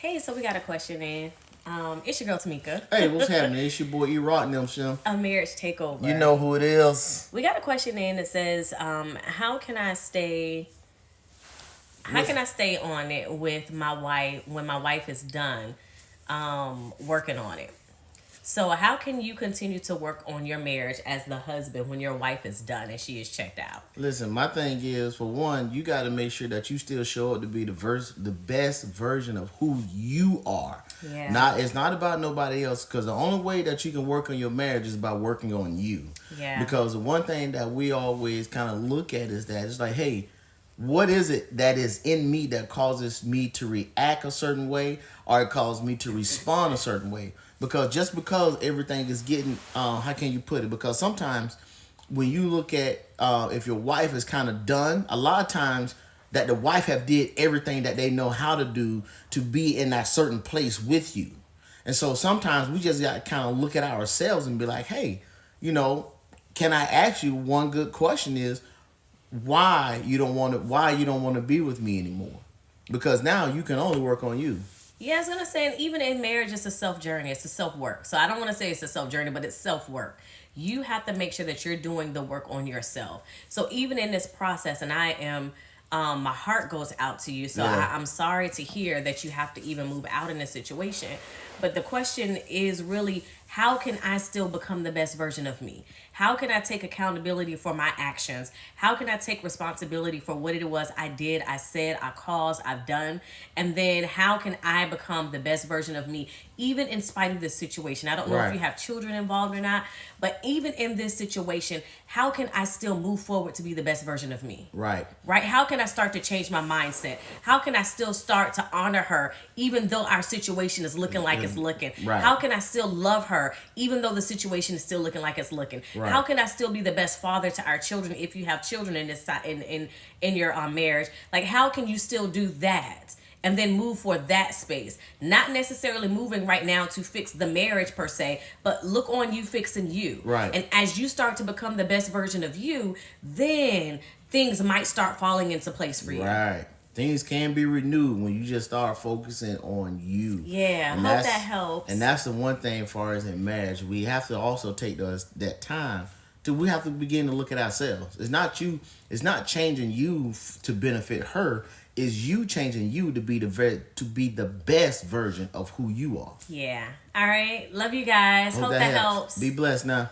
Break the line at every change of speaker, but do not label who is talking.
Hey, so we got a question in. It's your girl Tamika.
Hey, what's happening? It's your boy E-Rock and them, Shim.
A marriage takeover.
You know who it is.
We got a question in that says, how can I stay on it with my wife when my wife is done working on it? So how can you continue to work on your marriage as the husband when your wife is done and she is checked out?
Listen, my thing is, for one, you got to make sure that you still show up to be the best version of who you are.
Yeah.
It's not about nobody else, because the only way that you can work on your marriage is by working on you.
Yeah.
Because the one thing that we always kind of look at is that it's like, hey, what is it that is in me that causes me to react a certain way, or it causes me to respond a certain way? Because just because everything is getting, how can you put it? Because sometimes when you look at if your wife is kind of done, a lot of times that the wife have did everything that they know how to do to be in that certain place with you. And so sometimes we just got to kind of look at ourselves and be like, hey, can I ask you one good question is, why you don't want to be with me anymore? Because now you can only work on you.
Yeah, I was gonna say, and even in marriage, it's a self journey. It's a self work. So I don't want to say it's a self journey, but it's self work. You have to make sure that you're doing the work on yourself. So even in this process, and I am, my heart goes out to you. So
Yeah.
I'm sorry to hear that you have to even move out in this situation. But the question is really, how can I still become the best version of me? How can I take accountability for my actions? How can I take responsibility for what it was I did, I said, I caused, I've done? And then how can I become the best version of me, even in spite of this situation? I don't know if
Right.
you have children involved or not, but even in this situation, how can I still move forward to be the best version of me?
Right.
Right? How can I start to change my mindset? How can I still start to honor her even though our situation is looking like it's looking?
Right.
How can I still love her even though the situation is still looking like it's looking?
Right.
How can I still be the best father to our children if you have children in this in your marriage? Like, how can you still do that? And then move for that space. Not necessarily moving right now to fix the marriage per se, but look on you fixing you.
Right.
And as you start to become the best version of you, then things might start falling into place for you.
Right. Things can be renewed when you just start focusing on you.
Yeah,
And
I hope
that's-
that helps.
And that's the one thing as far as in marriage, we have to also take that time we have to begin to look at ourselves. It's not changing you to benefit her. Is you changing you to be the best version of who you are.
Yeah. All right. Love you guys. Hope that helps.
Be blessed now.